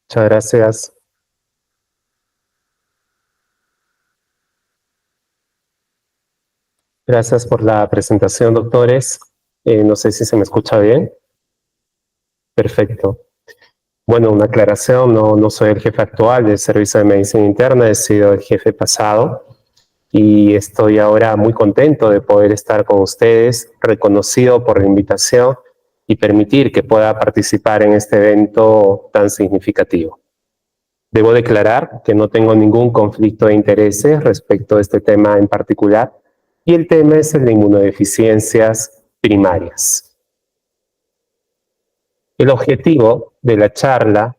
Muchas gracias. Gracias por la presentación, doctores. No sé si se me escucha bien. Perfecto. Bueno, una aclaración, no soy el jefe actual del Servicio de Medicina Interna, he sido el jefe pasado y estoy ahora muy contento de poder estar con ustedes, reconocido por la invitación y permitir que pueda participar en este evento tan significativo. Debo declarar que no tengo ningún conflicto de intereses respecto a este tema en particular, y el tema es el de inmunodeficiencias primarias. El objetivo de la charla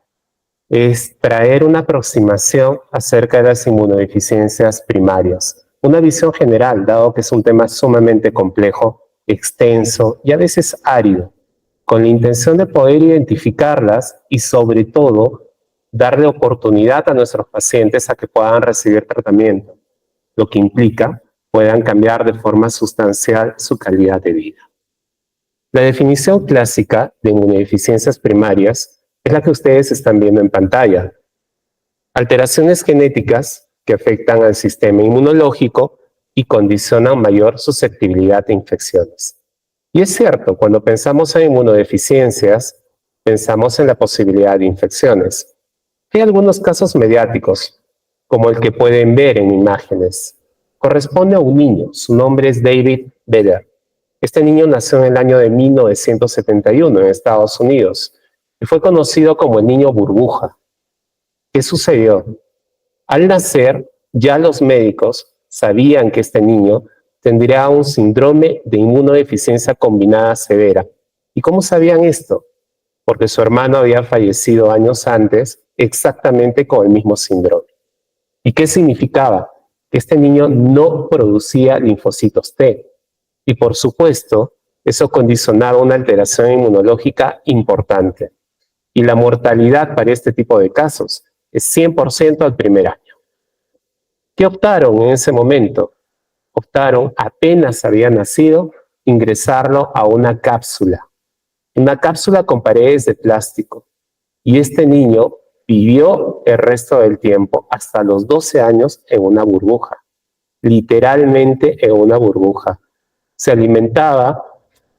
es traer una aproximación acerca de las inmunodeficiencias primarias, una visión general, dado que es un tema sumamente complejo, extenso y a veces árido, con la intención de poder identificarlas y sobre todo darle oportunidad a nuestros pacientes a que puedan recibir tratamiento, lo que implica puedan cambiar de forma sustancial su calidad de vida. La definición clásica de inmunodeficiencias primarias es la que ustedes están viendo en pantalla. Alteraciones genéticas que afectan al sistema inmunológico y condicionan mayor susceptibilidad a infecciones. Y es cierto, cuando pensamos en inmunodeficiencias, pensamos en la posibilidad de infecciones. Hay algunos casos mediáticos, como el que pueden ver en imágenes. Corresponde a un niño, su nombre es David Vedder. Este niño nació en el año de 1971 en Estados Unidos y fue conocido como el niño burbuja. ¿Qué sucedió? Al nacer, ya los médicos sabían que este niño tendría un síndrome de inmunodeficiencia combinada severa. ¿Y cómo sabían esto? Porque su hermano había fallecido años antes exactamente con el mismo síndrome. ¿Y qué significaba? Que este niño no producía linfocitos T. Y por supuesto, eso condicionaba una alteración inmunológica importante. Y la mortalidad para este tipo de casos es 100% al primer año. ¿Qué optaron en ese momento? Optaron, apenas había nacido, ingresarlo a una cápsula con paredes de plástico. Y este niño vivió el resto del tiempo, hasta los 12 años, en una burbuja. Literalmente en una burbuja. Se alimentaba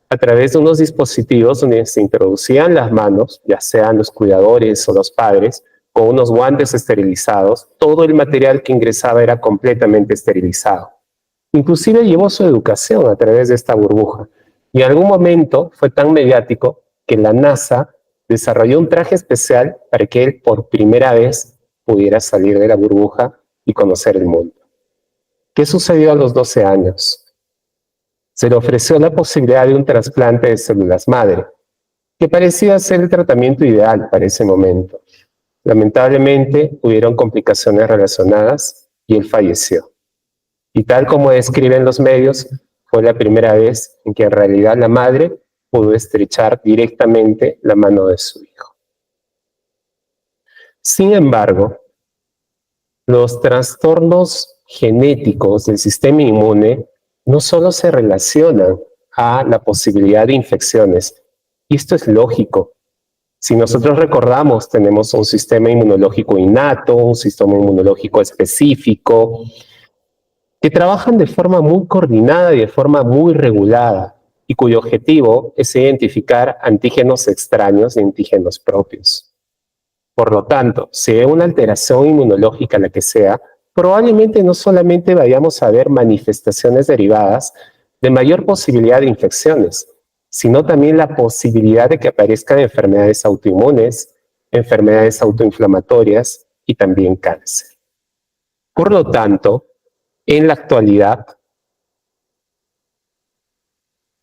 a través de unos dispositivos donde se introducían las manos, ya sean los cuidadores o los padres, con unos guantes esterilizados. Todo el material que ingresaba era completamente esterilizado. Inclusive llevó su educación a través de esta burbuja. Y en algún momento fue tan mediático que la NASA desarrolló un traje especial para que él por primera vez pudiera salir de la burbuja y conocer el mundo. ¿Qué sucedió a los 12 años? Se le ofreció la posibilidad de un trasplante de células madre, que parecía ser el tratamiento ideal para ese momento. Lamentablemente, hubieron complicaciones relacionadas y él falleció. Y tal como describen los medios, fue la primera vez en que en realidad la madre pudo estrechar directamente la mano de su hijo. Sin embargo, los trastornos genéticos del sistema inmune no solo se relacionan a la posibilidad de infecciones, y esto es lógico. Si nosotros recordamos, tenemos un sistema inmunológico innato, un sistema inmunológico específico, que trabajan de forma muy coordinada y de forma muy regulada, y cuyo objetivo es identificar antígenos extraños y antígenos propios. Por lo tanto, si hay una alteración inmunológica, la que sea, probablemente no solamente vayamos a ver manifestaciones derivadas de mayor posibilidad de infecciones, sino también la posibilidad de que aparezcan enfermedades autoinmunes, enfermedades autoinflamatorias y también cáncer. Por lo tanto, en la actualidad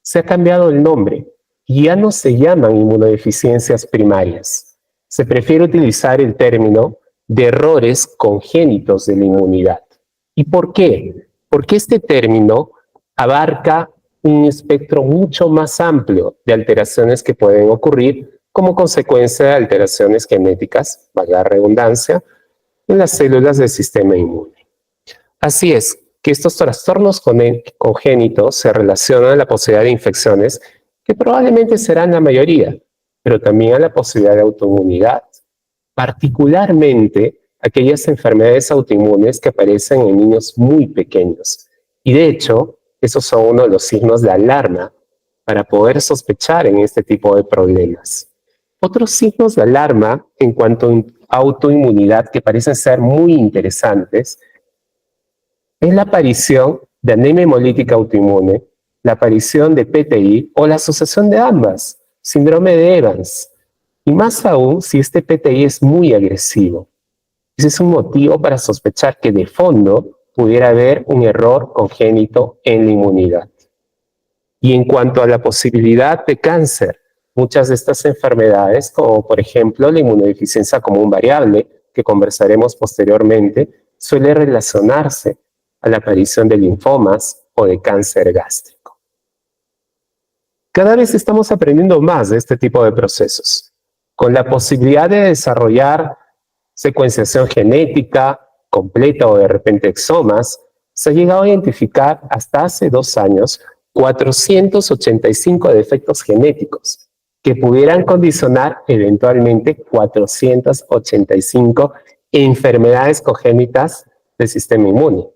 se ha cambiado el nombre y ya no se llaman inmunodeficiencias primarias. Se prefiere utilizar el término de errores congénitos de la inmunidad. ¿Y por qué? Porque este término abarca un espectro mucho más amplio de alteraciones que pueden ocurrir como consecuencia de alteraciones genéticas, valga la redundancia, en las células del sistema inmune. Así es que estos trastornos congénitos se relacionan a la posibilidad de infecciones, que probablemente serán la mayoría, pero también a la posibilidad de autoinmunidad, particularmente aquellas enfermedades autoinmunes que aparecen en niños muy pequeños. Y de hecho, esos son uno de los signos de alarma para poder sospechar en este tipo de problemas. Otros signos de alarma en cuanto a autoinmunidad que parecen ser muy interesantes es la aparición de anemia hemolítica autoinmune, la aparición de PTI o la asociación de ambas, síndrome de Evans, y más aún si este PTI es muy agresivo. Ese es un motivo para sospechar que de fondo pudiera haber un error congénito en la inmunidad. Y en cuanto a la posibilidad de cáncer, muchas de estas enfermedades, como por ejemplo la inmunodeficiencia común variable, que conversaremos posteriormente, suele relacionarse a la aparición de linfomas o de cáncer gástrico. Cada vez estamos aprendiendo más de este tipo de procesos, con la posibilidad de desarrollar secuenciación genética completa o de repente exomas. Se ha llegado a identificar hasta hace 2 años 485 defectos genéticos que pudieran condicionar eventualmente 485 enfermedades congénitas del sistema inmune.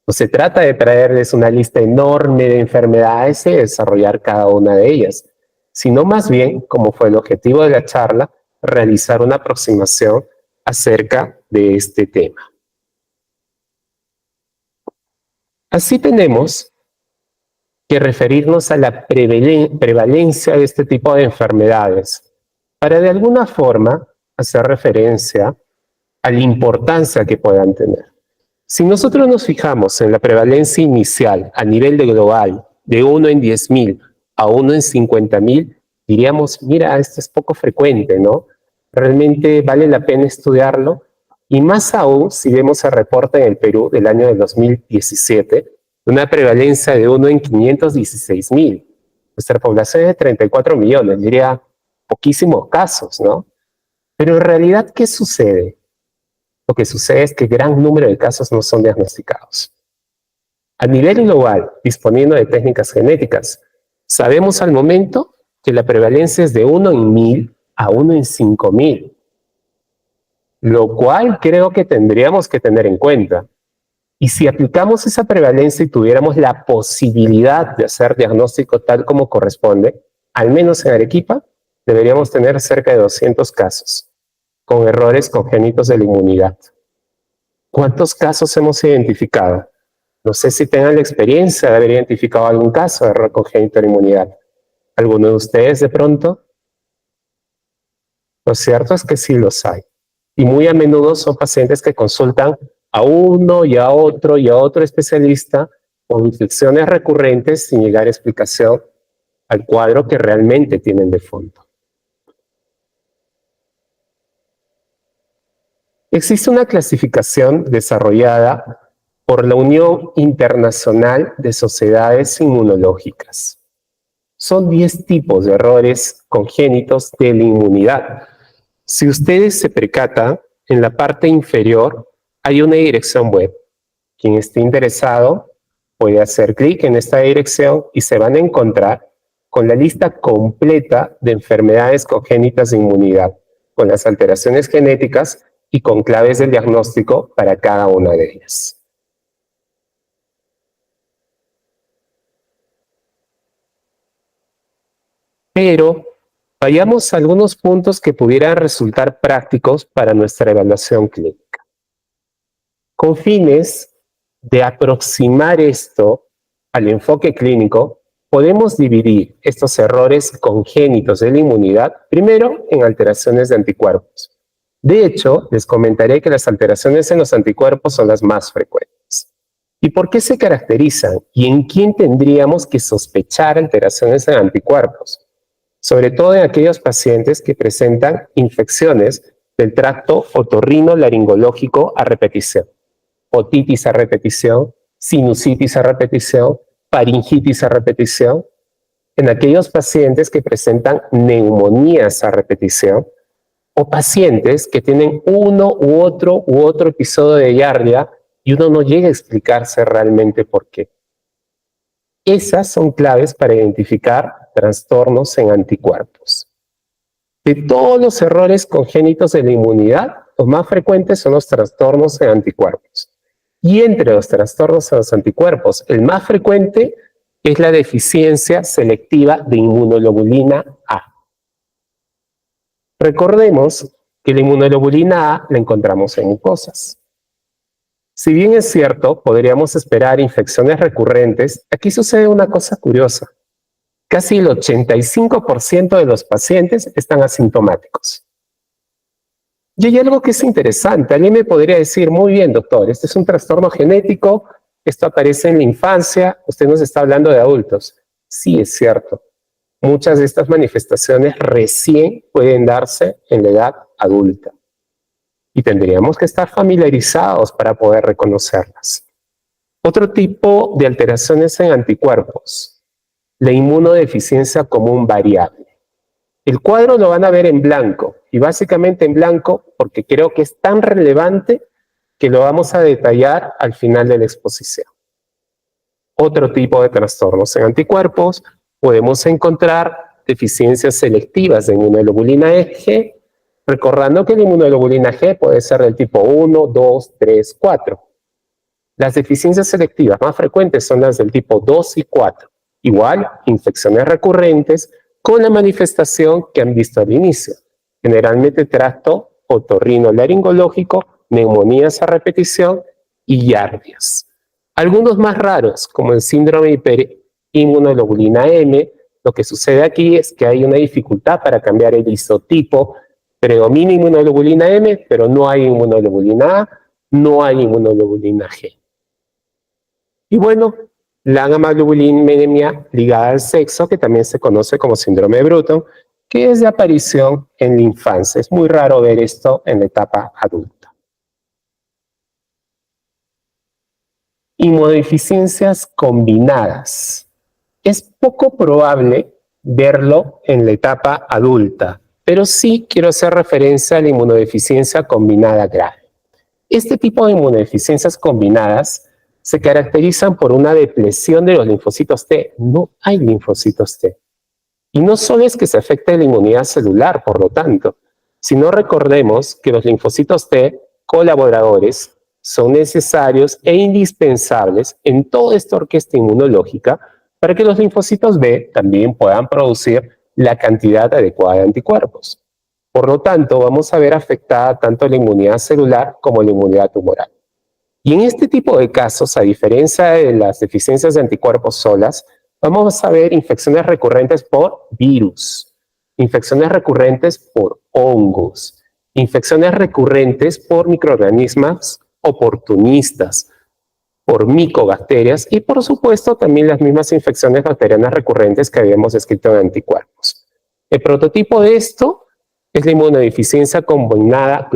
No se trata de traerles una lista enorme de enfermedades y desarrollar cada una de ellas, sino más bien, como fue el objetivo de la charla, realizar una aproximación acerca de este tema. Así tenemos que referirnos a la prevalencia de este tipo de enfermedades para de alguna forma hacer referencia a la importancia que puedan tener. Si nosotros nos fijamos en la prevalencia inicial a nivel de global de 1 en 10.000 a 1 en 50.000, diríamos, mira, esto es poco frecuente, ¿no? Realmente vale la pena estudiarlo, y más aún si vemos el reporte en el Perú del año del 2017, una prevalencia de 1 en 516.000. Nuestra población es de 34 millones, diría poquísimos casos, ¿no? Pero en realidad, ¿qué sucede? Lo que sucede es que gran número de casos no son diagnosticados. A nivel global, disponiendo de técnicas genéticas, sabemos al momento que la prevalencia es de 1 en 1.000 a 1 en 5.000, lo cual creo que tendríamos que tener en cuenta. Y si aplicamos esa prevalencia y tuviéramos la posibilidad de hacer diagnóstico tal como corresponde, al menos en Arequipa, deberíamos tener cerca de 200 casos con errores congénitos de la inmunidad. ¿Cuántos casos hemos identificado? No sé si tengan la experiencia de haber identificado algún caso de error congénito de la inmunidad. ¿Alguno de ustedes de pronto? Lo cierto es que sí los hay. Y muy a menudo son pacientes que consultan a uno y a otro especialista con infecciones recurrentes sin llegar a explicación al cuadro que realmente tienen de fondo. Existe una clasificación desarrollada por la Unión Internacional de Sociedades Inmunológicas. Son 10 tipos de errores congénitos de la inmunidad. Si ustedes se percatan, en la parte inferior hay una dirección web. Quien esté interesado puede hacer clic en esta dirección y se van a encontrar con la lista completa de enfermedades congénitas de inmunidad, con las alteraciones genéticas y con claves de diagnóstico para cada una de ellas. Pero vayamos a algunos puntos que pudieran resultar prácticos para nuestra evaluación clínica. Con fines de aproximar esto al enfoque clínico, podemos dividir estos errores congénitos de la inmunidad primero en alteraciones de anticuerpos. De hecho, les comentaré que las alteraciones en los anticuerpos son las más frecuentes. ¿Y por qué se caracterizan? ¿Y en quién tendríamos que sospechar alteraciones en anticuerpos? Sobre todo en aquellos pacientes que presentan infecciones del tracto otorrino-laringológico a repetición, otitis a repetición, sinusitis a repetición, faringitis a repetición, en aquellos pacientes que presentan neumonías a repetición, o pacientes que tienen uno u otro episodio de giardia y uno no llega a explicarse realmente por qué. Esas son claves para identificar trastornos en anticuerpos. De todos los errores congénitos de la inmunidad, los más frecuentes son los trastornos en anticuerpos. Y entre los trastornos en los anticuerpos, el más frecuente es la deficiencia selectiva de inmunoglobulina A. Recordemos que la inmunoglobulina A la encontramos en mucosas. Si bien es cierto, podríamos esperar infecciones recurrentes, aquí sucede una cosa curiosa. Casi el 85% de los pacientes están asintomáticos. Y hay algo que es interesante. Alguien me podría decir, muy bien, doctor, este es un trastorno genético, esto aparece en la infancia, usted nos está hablando de adultos. Sí, es cierto. Muchas de estas manifestaciones recién pueden darse en la edad adulta. Y tendríamos que estar familiarizados para poder reconocerlas. Otro tipo de alteraciones en anticuerpos, la inmunodeficiencia común variable. El cuadro lo van a ver en blanco, y básicamente en blanco porque creo que es tan relevante que lo vamos a detallar al final de la exposición. Otro tipo de trastornos en anticuerpos, podemos encontrar deficiencias selectivas de inmunoglobulina G, recordando que la inmunoglobulina G puede ser del tipo 1, 2, 3, 4. Las deficiencias selectivas más frecuentes son las del tipo 2 y 4. Igual, infecciones recurrentes con la manifestación que han visto al inicio. Generalmente tracto otorrinolaringológico, neumonías a repetición y yardias. Algunos más raros, como el síndrome hiperinmunoglobulina M, lo que sucede aquí es que hay una dificultad para cambiar el isotipo. Predomina inmunoglobulina M, pero no hay inmunoglobulina A, no hay inmunoglobulina G. Y bueno, la gamaglobulinemia ligada al sexo, que también se conoce como síndrome de Bruton, que es de aparición en la infancia. Es muy raro ver esto en la etapa adulta. Inmunodeficiencias combinadas. Es poco probable verlo en la etapa adulta, pero sí quiero hacer referencia a la inmunodeficiencia combinada grave. Este tipo de inmunodeficiencias combinadas se caracterizan por una depresión de los linfocitos T. No hay linfocitos T. Y no solo es que se afecte la inmunidad celular, por lo tanto, sino recordemos que los linfocitos T colaboradores son necesarios e indispensables en toda esta orquesta inmunológica para que los linfocitos B también puedan producir la cantidad adecuada de anticuerpos. Por lo tanto, vamos a ver afectada tanto la inmunidad celular como la inmunidad tumoral. Y en este tipo de casos, a diferencia de las deficiencias de anticuerpos solas, vamos a ver infecciones recurrentes por virus, infecciones recurrentes por hongos, infecciones recurrentes por microorganismos oportunistas, por micobacterias y por supuesto también las mismas infecciones bacterianas recurrentes que habíamos descrito en anticuerpos. El prototipo de esto es la inmunodeficiencia combinada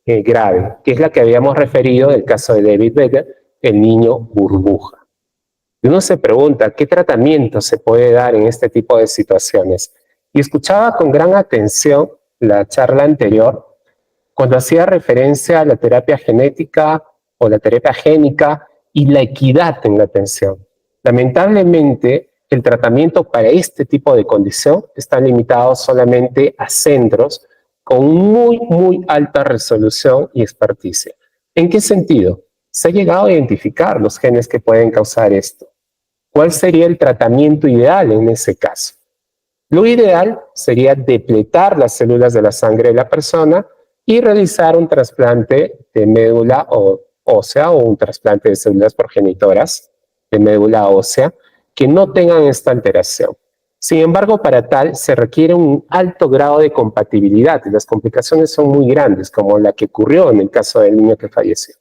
grave, que es la que habíamos referido del caso de David Becker, el niño burbuja. Y uno se pregunta, ¿qué tratamiento se puede dar en este tipo de situaciones? Y escuchaba con gran atención la charla anterior, cuando hacía referencia a la terapia genética o la terapia génica y la equidad en la atención. Lamentablemente, el tratamiento para este tipo de condición está limitado solamente a centros con muy alta resolución y experticia. ¿En qué sentido? Se ha llegado a identificar los genes que pueden causar esto. ¿Cuál sería el tratamiento ideal en ese caso? Lo ideal sería depletar las células de la sangre de la persona y realizar un trasplante de médula ósea o un trasplante de células progenitoras de médula ósea que no tengan esta alteración. Sin embargo, para tal se requiere un alto grado de compatibilidad y las complicaciones son muy grandes, como la que ocurrió en el caso del niño que falleció.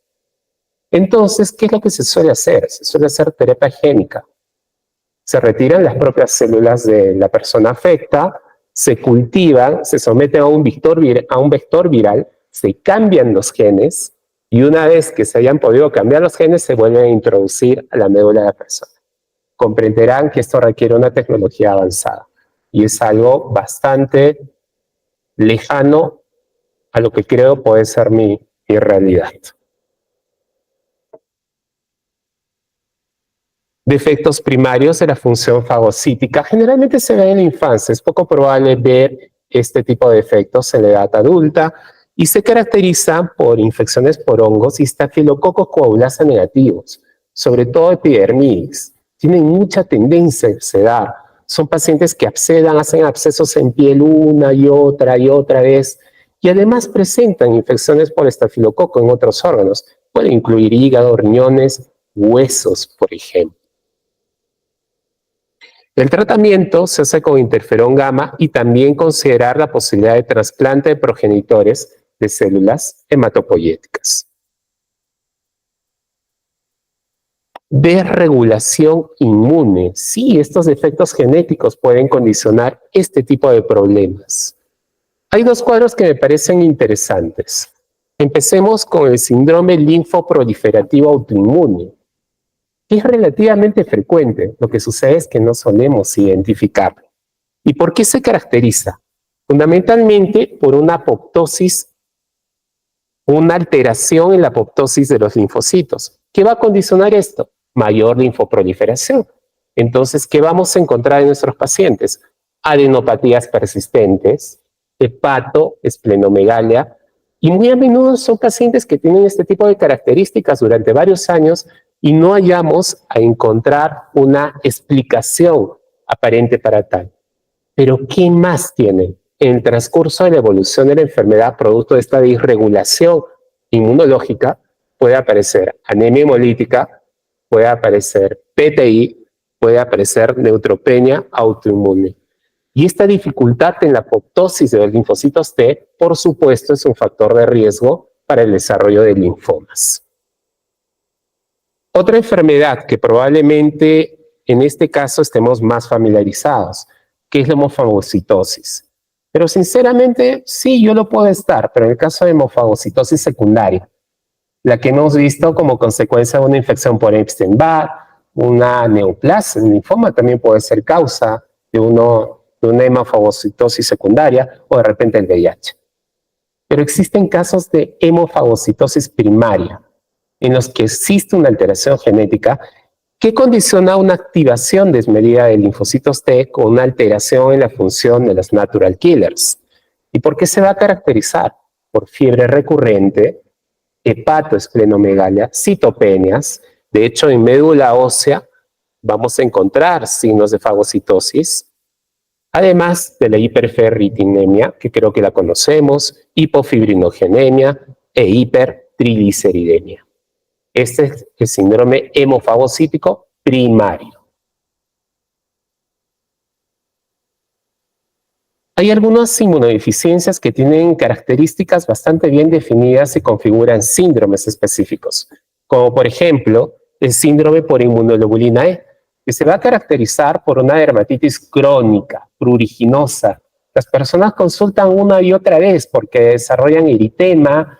Entonces, ¿qué es lo que se suele hacer? Se suele hacer terapia génica. Se retiran las propias células de la persona afecta, se cultivan, se someten a un vector viral, se cambian los genes y una vez que se hayan podido cambiar los genes se vuelven a introducir a la médula de la persona. Comprenderán que esto requiere una tecnología avanzada y es algo bastante lejano a lo que creo puede ser mi realidad. Defectos primarios de la función fagocítica generalmente se ven en la infancia. Es poco probable ver este tipo de efectos en la edad adulta y se caracteriza por infecciones por hongos y estafilococos coagulasa negativos, sobre todo epidermidis. Tienen mucha tendencia a exsedar. Son pacientes que abscedan, hacen abscesos en piel una y otra vez, y además presentan infecciones por estafilococo en otros órganos. Puede incluir hígado, riñones, huesos, por ejemplo. El tratamiento se hace con interferón gamma y también considerar la posibilidad de trasplante de progenitores de células hematopoyéticas. Desregulación inmune. Sí, estos defectos genéticos pueden condicionar este tipo de problemas. Hay dos cuadros que me parecen interesantes. Empecemos con el síndrome linfoproliferativo autoinmune, que es relativamente frecuente. Lo que sucede es que no solemos identificarlo. ¿Y por qué se caracteriza? Fundamentalmente por una apoptosis, una alteración en la apoptosis de los linfocitos. ¿Qué va a condicionar esto? Mayor linfoproliferación. Entonces, ¿qué vamos a encontrar en nuestros pacientes? Adenopatías persistentes, esplenomegalia, y muy a menudo son pacientes que tienen este tipo de características durante varios años y no hallamos a encontrar una explicación aparente para tal. Pero ¿qué más tienen? En el transcurso de la evolución de la enfermedad, producto de esta disregulación inmunológica, puede aparecer anemia hemolítica, puede aparecer PTI, puede aparecer neutropenia autoinmune. Y esta dificultad en la apoptosis de los linfocitos T, por supuesto, es un factor de riesgo para el desarrollo de linfomas. Otra enfermedad que probablemente en este caso estemos más familiarizados, que es la hemofagocitosis. Pero sinceramente, sí, yo lo puedo estar, pero en el caso de hemofagocitosis secundaria, la que hemos visto como consecuencia de una infección por Epstein-Barr, una neoplasia, el linfoma también puede ser causa de una hemofagocitosis secundaria o de repente el VIH. Pero existen casos de hemofagocitosis primaria, en los que existe una alteración genética que condiciona una activación desmedida de linfocitos T con una alteración en la función de los natural killers. ¿Y por qué se va a caracterizar? Por fiebre recurrente, hepatoesplenomegalia, citopenias. De hecho, en médula ósea vamos a encontrar signos de fagocitosis, además de la hiperferritinemia, que creo que la conocemos, hipofibrinogenia e hipertrigliceridemia. Este es el síndrome hemofagocítico primario. Hay algunas inmunodeficiencias que tienen características bastante bien definidas y configuran síndromes específicos, como por ejemplo el síndrome por inmunoglobulina E, que se va a caracterizar por una dermatitis crónica, pruriginosa. Las personas consultan una y otra vez porque desarrollan eritema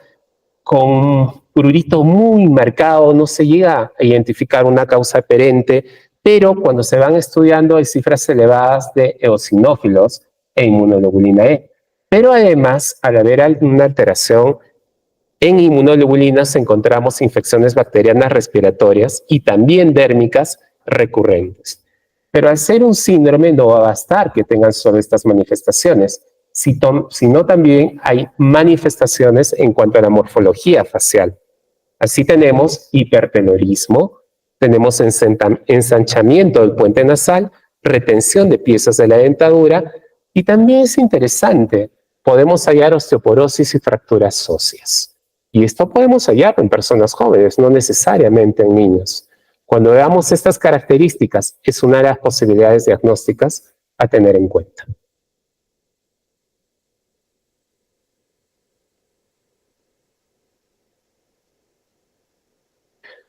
con prurito muy marcado, no se llega a identificar una causa perenne, pero cuando se van estudiando hay cifras elevadas de eosinófilos e inmunoglobulina E. Pero además, al haber alguna alteración en inmunoglobulinas, encontramos infecciones bacterianas respiratorias y también dérmicas recurrentes. Pero al ser un síndrome no va a bastar que tengan solo estas manifestaciones, sino también hay manifestaciones en cuanto a la morfología facial. Así tenemos hipertelorismo, tenemos ensanchamiento del puente nasal, retención de piezas de la dentadura y también es interesante, podemos hallar osteoporosis y fracturas óseas. Y esto podemos hallarlo en personas jóvenes, no necesariamente en niños. Cuando veamos estas características, es una de las posibilidades diagnósticas a tener en cuenta.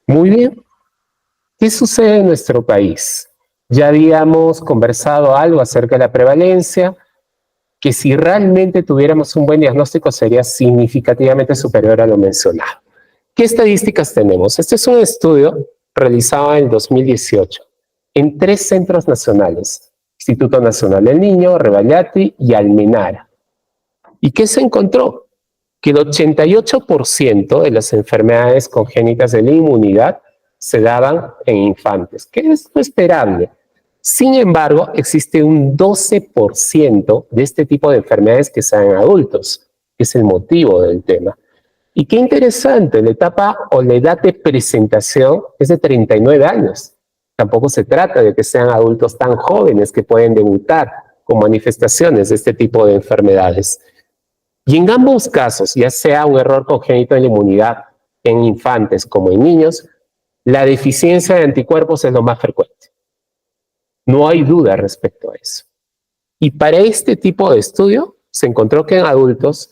Muy bien. ¿Qué sucede en nuestro país? Ya habíamos conversado algo acerca de la prevalencia, que si realmente tuviéramos un buen diagnóstico sería significativamente superior a lo mencionado. ¿Qué estadísticas tenemos? Este es un estudio realizado en el 2018 en 3 centros nacionales, Instituto Nacional del Niño, Rebagliati y Almenara. ¿Y qué se encontró? Que el 88% de las enfermedades congénitas de la inmunidad se daban en infantes, que es lo esperable. Sin embargo, existe un 12% de este tipo de enfermedades que se dan en adultos, que es el motivo del tema. Y qué interesante, la etapa o la edad de presentación es de 39 años. Tampoco se trata de que sean adultos tan jóvenes que pueden debutar con manifestaciones de este tipo de enfermedades. Y en ambos casos, ya sea un error congénito de la inmunidad en infantes como en niños, la deficiencia de anticuerpos es lo más frecuente. No hay duda respecto a eso. Y para este tipo de estudio se encontró que en adultos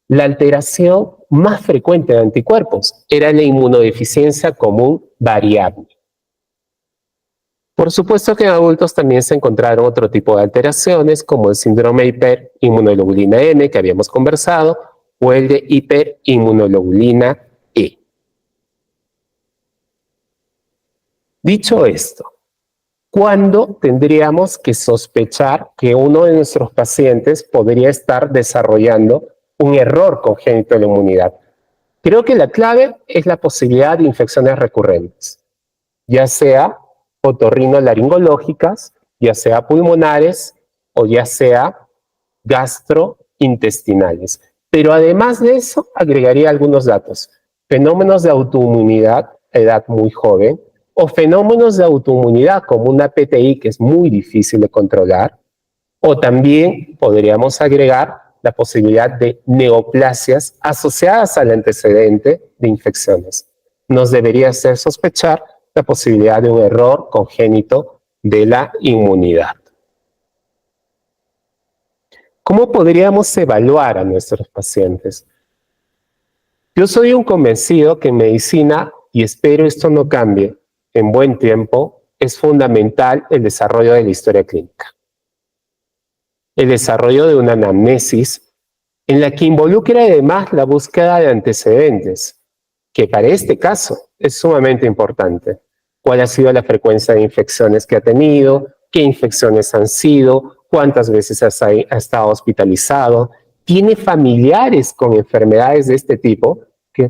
la alteración más frecuente de anticuerpos era la inmunodeficiencia común variable. Por supuesto que en adultos también se encontraron otro tipo de alteraciones como el síndrome de hiperinmunoglobulina N que habíamos conversado o el de hiperinmunoglobulina E. Dicho esto, ¿cuándo tendríamos que sospechar que uno de nuestros pacientes podría estar desarrollando un error congénito de la inmunidad? Creo que la clave es la posibilidad de infecciones recurrentes, ya sea otorrinolaringológicas, ya sea pulmonares o ya sea gastrointestinales. Pero además de eso, agregaría algunos datos. Fenómenos de autoinmunidad a edad muy joven, o fenómenos de autoinmunidad como una PTI que es muy difícil de controlar, o también podríamos agregar la posibilidad de neoplasias asociadas al antecedente de infecciones. Nos debería hacer sospechar la posibilidad de un error congénito de la inmunidad. ¿Cómo podríamos evaluar a nuestros pacientes? Yo soy un convencido que en medicina, y espero esto no cambie en buen tiempo, es fundamental el desarrollo de la historia clínica. El desarrollo de una anamnesis en la que involucre además la búsqueda de antecedentes, que para este caso es sumamente importante. ¿Cuál ha sido la frecuencia de infecciones que ha tenido? ¿Qué infecciones han sido? ¿Cuántas veces ha estado hospitalizado? ¿Tiene familiares con enfermedades de este tipo?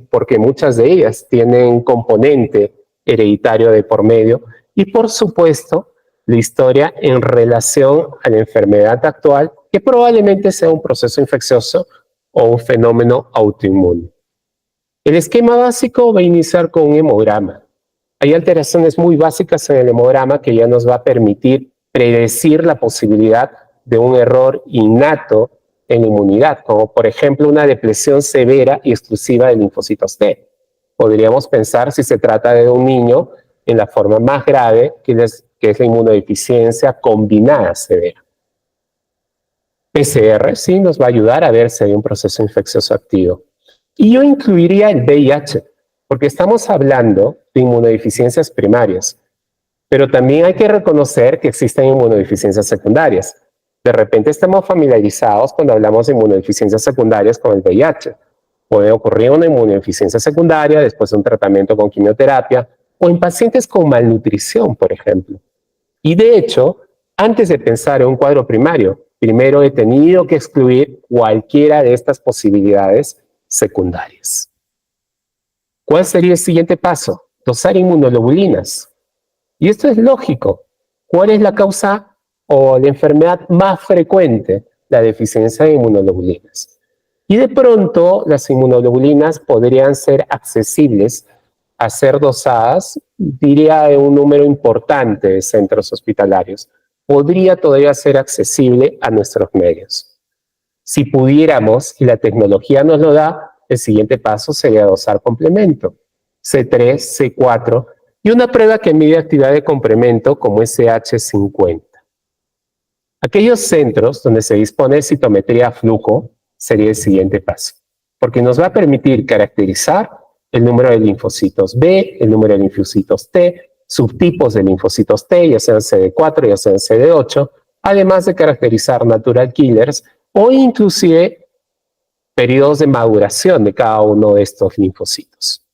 Porque muchas de ellas tienen componente hereditario de por medio. Y por supuesto, la historia en relación a la enfermedad actual, que probablemente sea un proceso infeccioso o un fenómeno autoinmune. El esquema básico va a iniciar con un hemograma. Hay alteraciones muy básicas en el hemograma que ya nos va a permitir predecir la posibilidad de un error innato en la inmunidad, como por ejemplo una depresión severa y exclusiva de linfocitos T. Podríamos pensar si se trata de un niño en la forma más grave, que es la inmunodeficiencia combinada severa. PCR sí nos va a ayudar a ver si hay un proceso infeccioso activo. Y yo incluiría el VIH, porque estamos hablando de inmunodeficiencias primarias, pero también hay que reconocer que existen inmunodeficiencias secundarias. De repente estamos familiarizados cuando hablamos de inmunodeficiencias secundarias con el VIH. Puede ocurrir una inmunodeficiencia secundaria después de un tratamiento con quimioterapia o en pacientes con malnutrición, por ejemplo. Y de hecho, antes de pensar en un cuadro primario, primero he tenido que excluir cualquiera de estas posibilidades secundarias. ¿Cuál sería el siguiente paso? Dosar inmunoglobulinas. Y esto es lógico. ¿Cuál es la causa o la enfermedad más frecuente? La deficiencia de inmunoglobulinas. Y de pronto las inmunoglobulinas podrían ser accesibles a ser dosadas, diría, en un número importante de centros hospitalarios. Podría todavía ser accesible a nuestros medios. Si pudiéramos, y la tecnología nos lo da, el siguiente paso sería dosar complemento, C3, C4, y una prueba que mide actividad de complemento como SH50. Aquellos centros donde se dispone de citometría a flujo sería el siguiente paso, porque nos va a permitir caracterizar el número de linfocitos B, el número de linfocitos T, subtipos de linfocitos T, ya sean CD4, ya sean CD8, además de caracterizar natural killers o inclusive periodos de maduración de cada uno de estos linfocitos.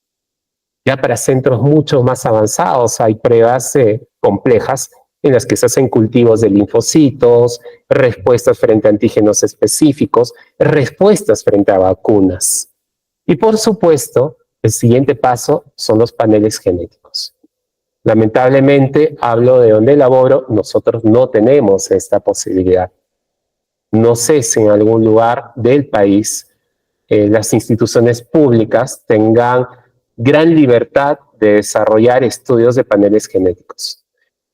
Ya para centros mucho más avanzados hay pruebas complejas en las que se hacen cultivos de linfocitos, respuestas frente a antígenos específicos, respuestas frente a vacunas. Y por supuesto, el siguiente paso son los paneles genéticos. Lamentablemente, hablo de donde laboro, nosotros no tenemos esta posibilidad. No sé si en algún lugar del país las instituciones públicas tengan gran libertad de desarrollar estudios de paneles genéticos.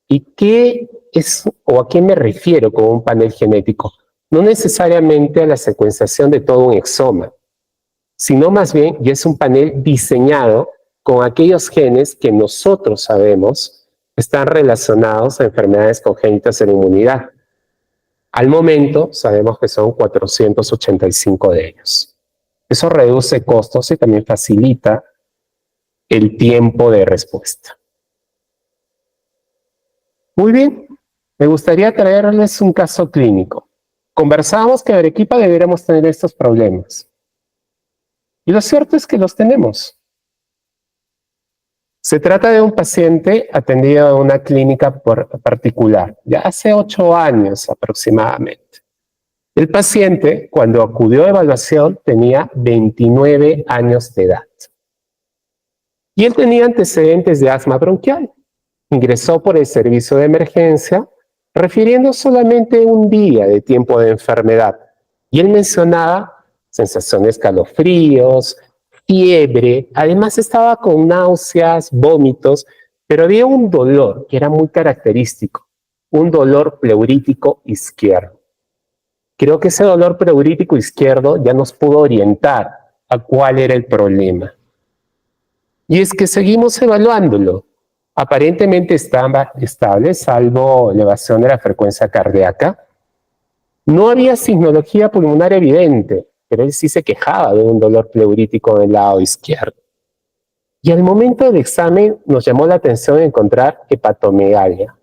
¿Y qué es o a qué me refiero con un panel genético? No necesariamente a la secuenciación de todo un exoma, sino más bien ya es un panel diseñado con aquellos genes que nosotros sabemos están relacionados a enfermedades congénitas de la inmunidad. Al momento sabemos que son 485 de ellos. Eso reduce costos y también facilita el tiempo de respuesta. Muy bien, me gustaría traerles un caso clínico. Conversábamos que en Arequipa deberíamos tener estos problemas. Y lo cierto es que los tenemos. Se trata de un paciente atendido en una clínica particular, ya hace 8 años aproximadamente. El paciente, cuando acudió a evaluación, tenía 29 años de edad. Y él tenía antecedentes de asma bronquial. Ingresó por el servicio de emergencia, refiriendo solamente un día de tiempo de enfermedad. Y él mencionaba sensación de escalofríos, fiebre, además estaba con náuseas, vómitos, pero había un dolor que era muy característico, un dolor pleurítico izquierdo. Creo que ese dolor pleurítico izquierdo ya nos pudo orientar a cuál era el problema. Y es que seguimos evaluándolo. Aparentemente estaba estable, salvo elevación de la frecuencia cardíaca. No había signología pulmonar evidente, pero él sí se quejaba de un dolor pleurítico del lado izquierdo. Y al momento del examen nos llamó la atención encontrar hepatomegalia.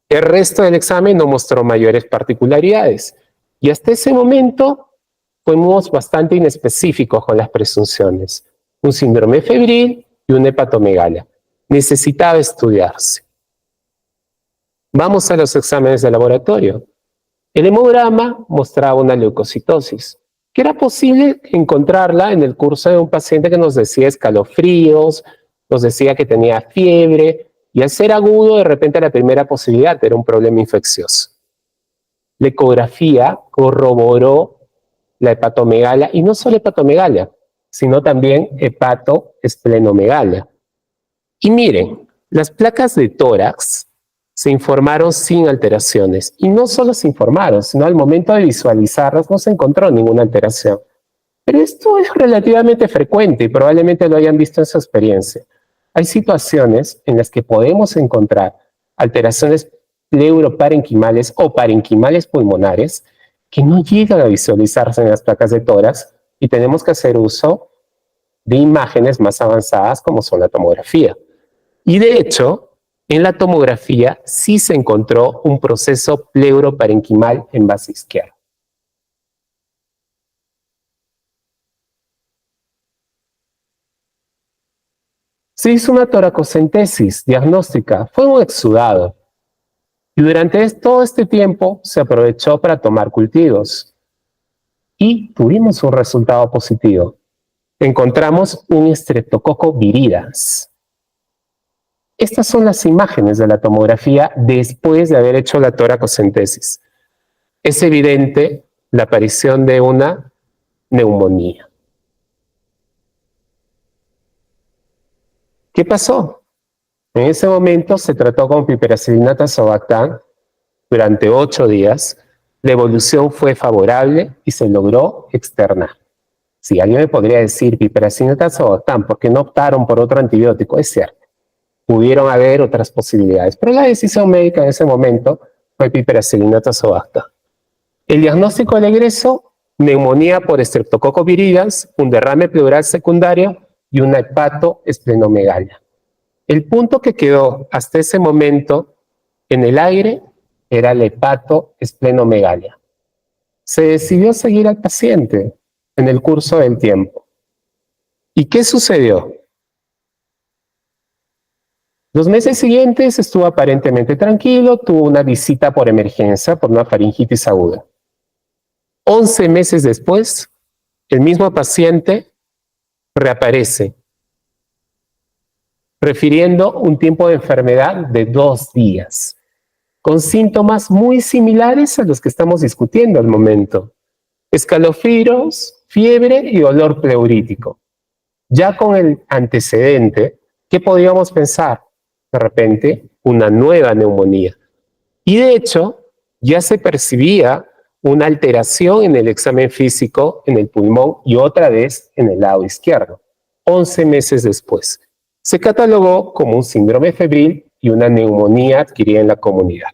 El resto del examen no mostró mayores particularidades. Y hasta ese momento fuimos bastante inespecíficos con las presunciones. Un síndrome febril y una hepatomegalia. Necesitaba estudiarse. Vamos a los exámenes de laboratorio. El hemograma mostraba una leucocitosis, que era posible encontrarla en el curso de un paciente que nos decía escalofríos, nos decía que tenía fiebre, y al ser agudo, de repente la primera posibilidad era un problema infeccioso. La ecografía corroboró la hepatomegalia, y no solo hepatomegalia, sino también hepatoesplenomegalia. Y miren, las placas de tórax se informaron sin alteraciones. Y no solo se informaron, sino al momento de visualizarlas no se encontró ninguna alteración. Pero esto es relativamente frecuente y probablemente lo hayan visto en su experiencia. Hay situaciones en las que podemos encontrar alteraciones pleuroparenquimales o parenquimales pulmonares que no llegan a visualizarse en las placas de tórax y tenemos que hacer uso de imágenes más avanzadas como son la tomografía. Y de hecho, en la tomografía sí se encontró un proceso pleuroparenquimal en base izquierda. Se hizo una toracocentesis diagnóstica, fue un exudado. Y durante todo este tiempo se aprovechó para tomar cultivos. Y tuvimos un resultado positivo. Encontramos un Streptococcus viridans. Estas son las imágenes de la tomografía después de haber hecho la toracocentesis. Es evidente la aparición de una neumonía. ¿Qué pasó? En ese momento se trató con piperacillinata tazobactam durante 8 días. La evolución fue favorable y se logró externar. Si alguien me podría decir piperacillinata tazobactam, ¿por qué no optaron por otro antibiótico? Es cierto. Pudieron haber otras posibilidades, pero la decisión médica en ese momento fue piperacillinata tazobactam. El diagnóstico del egreso, neumonía por Streptococcus viridans, un derrame pleural secundario y una hepatoesplenomegalia. El punto que quedó hasta ese momento en el aire era la hepatoesplenomegalia. Se decidió seguir al paciente en el curso del tiempo. ¿Y qué sucedió? Los meses siguientes estuvo aparentemente tranquilo, tuvo una visita por emergencia por una faringitis aguda. 11 meses después, el mismo paciente reaparece. refiriendo un tiempo de enfermedad de 2 días, con síntomas muy similares a los que estamos discutiendo al momento. Escalofríos, fiebre y dolor pleurítico. Ya con el antecedente, ¿qué podíamos pensar? De repente, una nueva neumonía. Y de hecho, ya se percibía una alteración en el examen físico en el pulmón y otra vez en el lado izquierdo, 11 meses después. Se catalogó como un síndrome febril y una neumonía adquirida en la comunidad.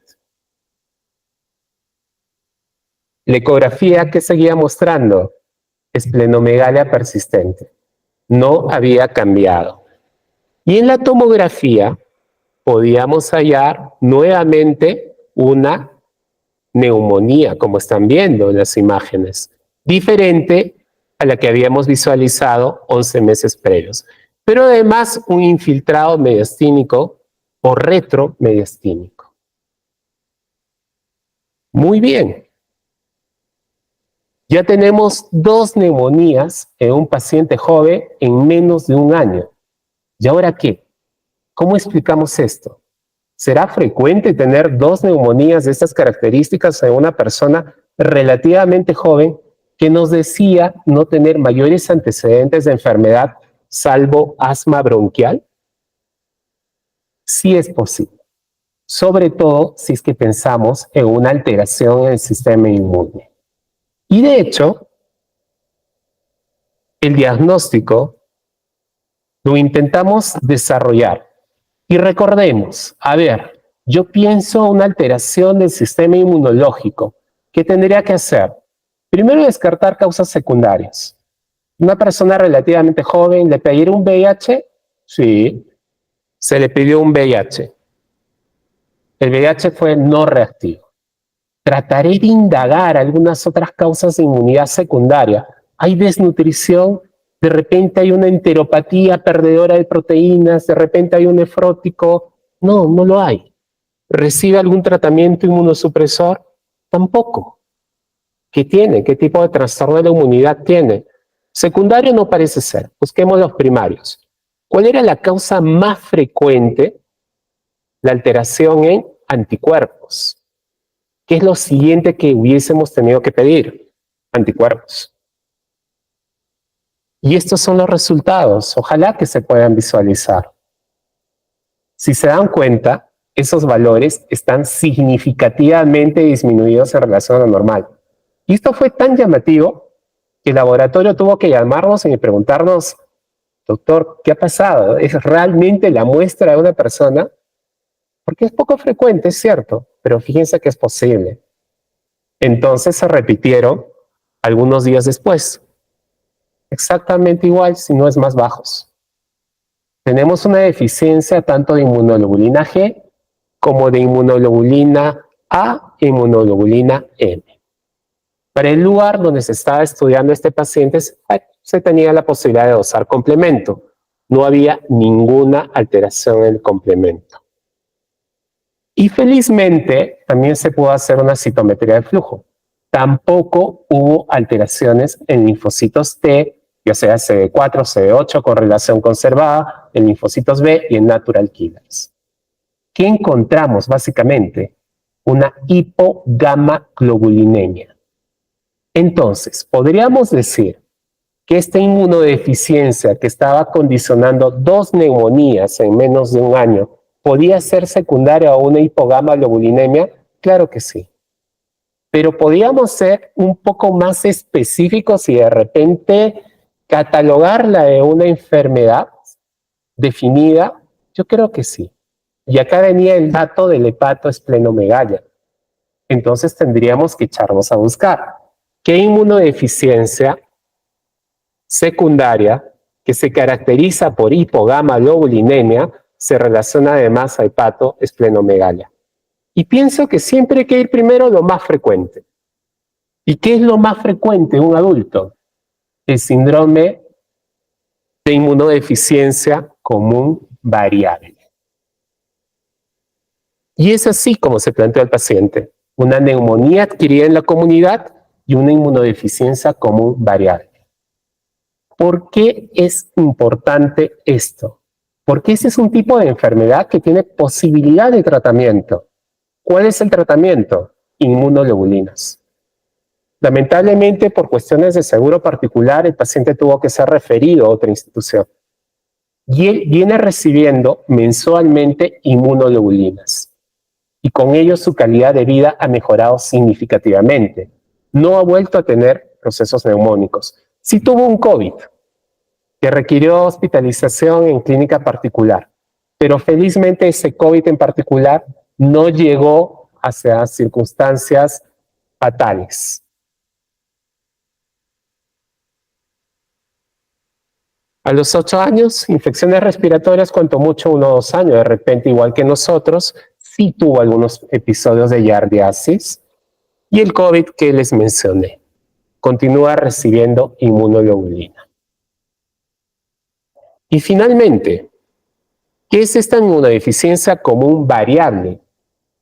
La ecografía que seguía mostrando esplenomegalia persistente. No había cambiado. Y en la tomografía podíamos hallar nuevamente una neumonía, como están viendo en las imágenes, diferente a la que habíamos visualizado 11 meses previos, pero además un infiltrado mediastínico o retromediastínico. Muy bien. Ya tenemos 2 neumonías en un paciente joven en menos de un año. ¿Y ahora qué? ¿Cómo explicamos esto? ¿Será frecuente tener 2 neumonías de estas características en una persona relativamente joven que nos decía no tener mayores antecedentes de enfermedad salvo asma bronquial? Sí es posible, sobre todo si es que pensamos en una alteración en el sistema inmune. Y de hecho, el diagnóstico lo intentamos desarrollar. Y recordemos, a ver, yo pienso una alteración del sistema inmunológico. ¿Qué tendría que hacer? Primero, descartar causas secundarias. Una persona relativamente joven, ¿le pediría un VIH? Sí, se le pidió un VIH. El VIH fue no reactivo. Trataré de indagar algunas otras causas de inmunidad secundaria. Hay desnutrición, de repente hay una enteropatía perdedora de proteínas, de repente hay un nefrótico. No, no lo hay. ¿Recibe algún tratamiento inmunosupresor? Tampoco. ¿Qué tiene? ¿Qué tipo de trastorno de la inmunidad tiene? Secundario no parece ser. Busquemos los primarios. ¿Cuál era la causa más frecuente? La alteración en anticuerpos. ¿Qué es lo siguiente que hubiésemos tenido que pedir? Anticuerpos. Y estos son los resultados. Ojalá que se puedan visualizar. Si se dan cuenta, esos valores están significativamente disminuidos en relación a lo normal. Y esto fue tan llamativo que el laboratorio tuvo que llamarnos y preguntarnos, doctor, ¿qué ha pasado? ¿Es realmente la muestra de una persona? Porque es poco frecuente, es cierto, pero fíjense que es posible. Entonces se repitieron algunos días después. Exactamente igual, si no es más bajos. Tenemos una deficiencia tanto de inmunoglobulina G como de inmunoglobulina A e inmunoglobulina M. Para el lugar donde se estaba estudiando este paciente, se tenía la posibilidad de dosar complemento. No había ninguna alteración en el complemento. Y felizmente también se pudo hacer una citometría de flujo. Tampoco hubo alteraciones en linfocitos T, ya sea CD4, CD8 con relación conservada, en linfocitos B y en natural killers. ¿Qué encontramos básicamente? Una hipogamaglobulinemia. Entonces, podríamos decir que esta inmunodeficiencia que estaba condicionando 2 neumonías en menos de un año ¿podía ser secundaria a una hipogamaglobulinemia? Claro que sí. Pero podíamos ser un poco más específicos y de repente catalogarla de una enfermedad definida. Yo creo que sí. Y acá venía el dato del hepatoesplenomegalia. Entonces tendríamos que echarnos a buscar qué inmunodeficiencia secundaria que se caracteriza por hipogamaglobulinemia se relaciona además a hepatoesplenomegalia. Y pienso que siempre hay que ir primero lo más frecuente. ¿Y qué es lo más frecuente en un adulto? El síndrome de inmunodeficiencia común variable. Y es así como se planteó al paciente. Una neumonía adquirida en la comunidad y una inmunodeficiencia común variable. ¿Por qué es importante esto? porque ese es un tipo de enfermedad que tiene posibilidad de tratamiento. ¿Cuál es el tratamiento? Inmunoglobulinas. Lamentablemente, por cuestiones de seguro particular, el paciente tuvo que ser referido a otra institución. Y él viene recibiendo mensualmente inmunoglobulinas. Y con ello su calidad de vida ha mejorado significativamente. No ha vuelto a tener procesos neumónicos. Sí tuvo un COVID, que requirió hospitalización en clínica particular, pero felizmente ese COVID en particular no llegó hacia circunstancias fatales. A los 8 años, infecciones respiratorias, cuanto mucho 1 o 2 años, de repente, igual que nosotros, sí tuvo algunos episodios de giardiasis y el COVID que les mencioné. Continúa recibiendo inmunoglobulina. Y finalmente, ¿qué es esta inmunodeficiencia común variable?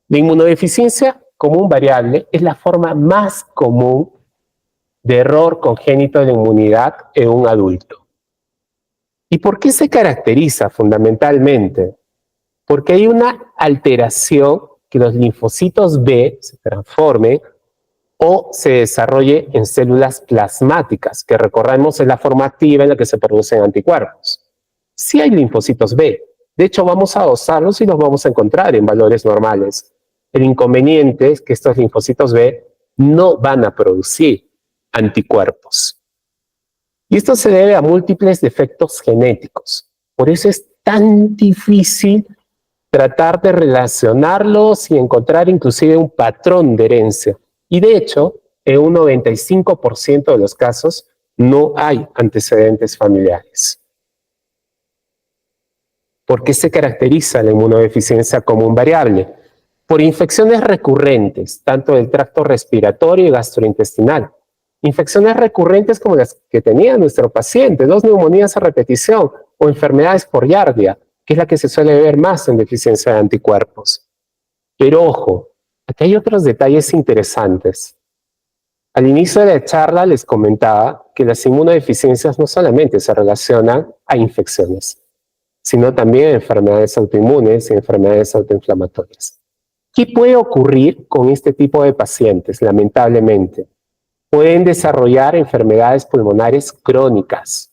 La inmunodeficiencia común variable es la forma más común de error congénito de la inmunidad en un adulto. ¿Y por qué se caracteriza fundamentalmente? Porque hay una alteración que los linfocitos B se transformen o se desarrolle en células plasmáticas, que recordemos es la forma activa en la que se producen anticuerpos. Sí hay linfocitos B, de hecho vamos a dosarlos y los vamos a encontrar en valores normales. El inconveniente es que estos linfocitos B no van a producir anticuerpos. Y esto se debe a múltiples defectos genéticos. Por eso es tan difícil tratar de relacionarlos y encontrar inclusive un patrón de herencia. Y de hecho, en un 95% de los casos no hay antecedentes familiares. ¿Por qué se caracteriza la inmunodeficiencia común variable? Por infecciones recurrentes, tanto del tracto respiratorio y gastrointestinal. Infecciones recurrentes como las que tenía nuestro paciente, 2 neumonías a repetición o enfermedades por giardia, que es la que se suele ver más en deficiencia de anticuerpos. Pero ojo, aquí hay otros detalles interesantes. Al inicio de la charla les comentaba que las inmunodeficiencias no solamente se relacionan a infecciones, sino también a enfermedades autoinmunes y enfermedades autoinflamatorias. ¿Qué puede ocurrir con este tipo de pacientes? Lamentablemente, pueden desarrollar enfermedades pulmonares crónicas.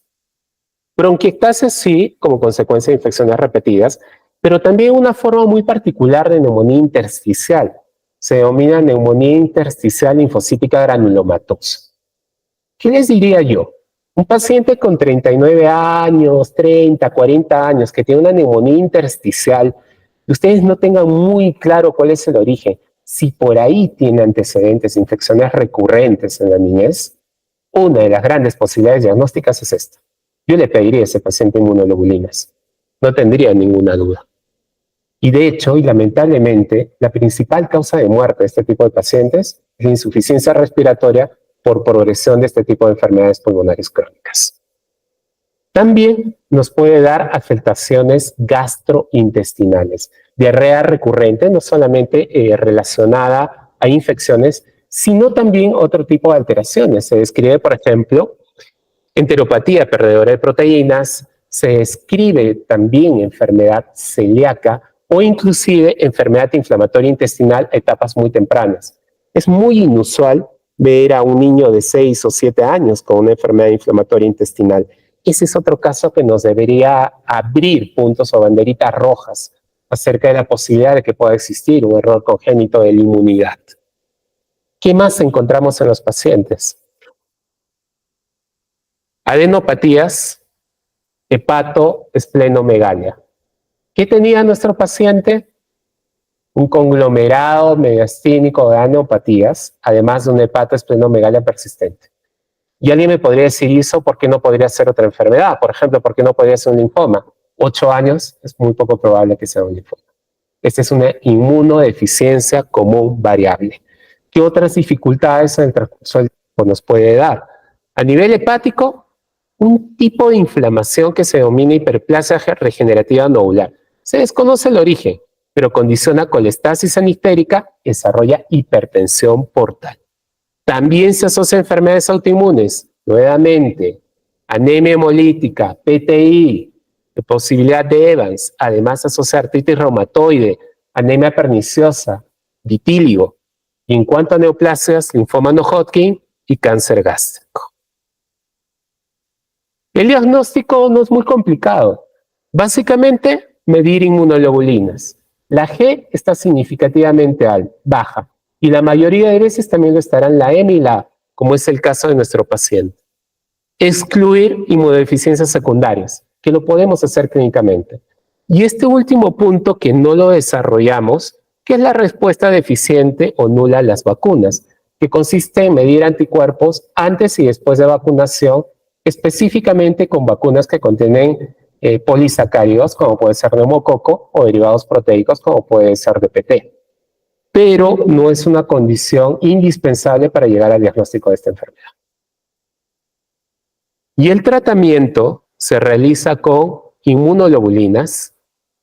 Bronquiectasis sí, como consecuencia de infecciones repetidas, pero también una forma muy particular de neumonía intersticial. Se denomina neumonía intersticial linfocítica granulomatosa. ¿Qué les diría yo? Un paciente con 39 años, 30, 40 años, que tiene una neumonía intersticial, y ustedes no tengan muy claro cuál es el origen, si por ahí tiene antecedentes, infecciones recurrentes en la niñez, una de las grandes posibilidades diagnósticas es esta. Yo le pediría a ese paciente inmunoglobulinas. No tendría ninguna duda. Y de hecho, y lamentablemente, la principal causa de muerte de este tipo de pacientes es la insuficiencia respiratoria por progresión de este tipo de enfermedades pulmonares crónicas. También nos puede dar afectaciones gastrointestinales, diarrea recurrente, no solamente relacionada a infecciones, sino también otro tipo de alteraciones. Se describe, por ejemplo, enteropatía perdedora de proteínas, se describe también enfermedad celíaca o inclusive enfermedad inflamatoria intestinal a etapas muy tempranas. Es muy inusual ver a un niño de 6 o 7 años con una enfermedad inflamatoria intestinal. Ese es otro caso que nos debería abrir puntos o banderitas rojas acerca de la posibilidad de que pueda existir un error congénito de la inmunidad. ¿Qué más encontramos en los pacientes? Adenopatías, hepatoesplenomegalia. ¿Qué tenía nuestro paciente? Un conglomerado mediastínico de adenopatías, además de una hepatoesplenomegalia persistente. Y alguien me podría decir eso, ¿por qué no podría ser otra enfermedad? Por ejemplo, ¿por qué no podría ser un linfoma? 8 años es muy poco probable que sea un linfoma. Esta es una inmunodeficiencia común variable. ¿Qué otras dificultades en el transcurso del tiempo nos puede dar? A nivel hepático, un tipo de inflamación que se denomina hiperplasia regenerativa nodular. Se desconoce el origen, pero condiciona colestasis anistérica y desarrolla hipertensión portal. También se asocia a enfermedades autoinmunes, nuevamente, anemia hemolítica, PTI, de posibilidad de Evans, además asocia artritis reumatoide, anemia perniciosa, vitíligo, y en cuanto a neoplasias, linfoma no Hodgkin y cáncer gástrico. El diagnóstico no es muy complicado. Básicamente, medir inmunoglobulinas. La G está significativamente baja y la mayoría de veces también lo estarán la M y la A, como es el caso de nuestro paciente. Excluir inmunodeficiencias secundarias, que lo podemos hacer clínicamente. Y este último punto que no lo desarrollamos, que es la respuesta deficiente o nula a las vacunas, que consiste en medir anticuerpos antes y después de vacunación, específicamente con vacunas que contienen polisacáridos, como puede ser neumococo, o derivados proteicos, como puede ser DPT. Pero no es una condición indispensable para llegar al diagnóstico de esta enfermedad. Y el tratamiento se realiza con inmunoglobulinas.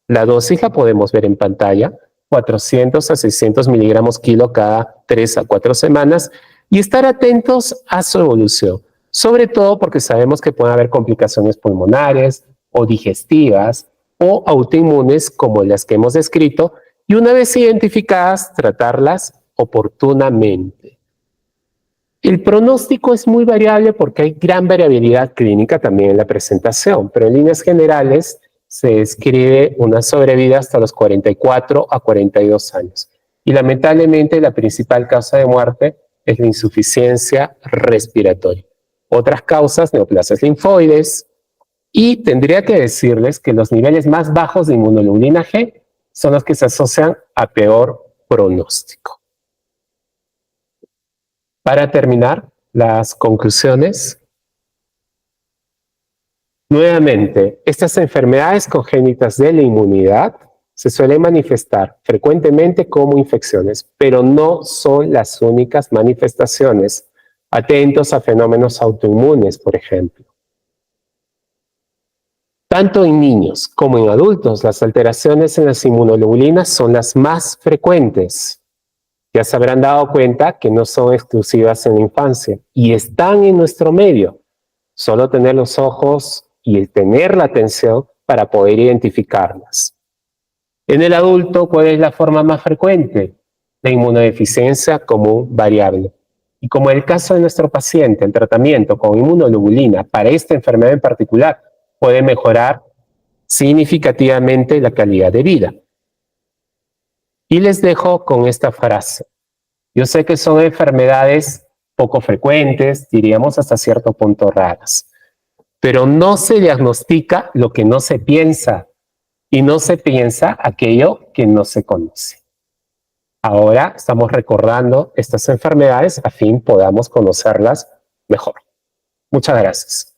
La dosis la podemos ver en pantalla, 400 a 600 miligramos kilo cada 3 a 4 semanas, y estar atentos a su evolución, sobre todo porque sabemos que pueden haber complicaciones pulmonares o digestivas o autoinmunes como las que hemos descrito, y una vez identificadas, tratarlas oportunamente. El pronóstico es muy variable porque hay gran variabilidad clínica también en la presentación, pero en líneas generales se describe una sobrevida hasta los 44 a 42 años. Y lamentablemente la principal causa de muerte es la insuficiencia respiratoria. Otras causas, neoplasias linfoides, y tendría que decirles que los niveles más bajos de inmunoglobulina G son los que se asocian a peor pronóstico. Para terminar, las conclusiones. Nuevamente, estas enfermedades congénitas de la inmunidad se suelen manifestar frecuentemente como infecciones, pero no son las únicas manifestaciones. Atentos a fenómenos autoinmunes, por ejemplo. Tanto en niños como en adultos, las alteraciones en las inmunoglobulinas son las más frecuentes. Ya se habrán dado cuenta que no son exclusivas en la infancia y están en nuestro medio. Solo tener los ojos y el tener la atención para poder identificarlas. En el adulto, ¿cuál es la forma más frecuente? La inmunodeficiencia común variable. Y como en el caso de nuestro paciente, el tratamiento con inmunoglobulina para esta enfermedad en particular puede mejorar significativamente la calidad de vida. Y les dejo con esta frase. Yo sé que son enfermedades poco frecuentes, diríamos hasta cierto punto raras, pero no se diagnostica lo que no se piensa y no se piensa aquello que no se conoce. Ahora estamos recordando estas enfermedades a fin podamos conocerlas mejor. Muchas gracias.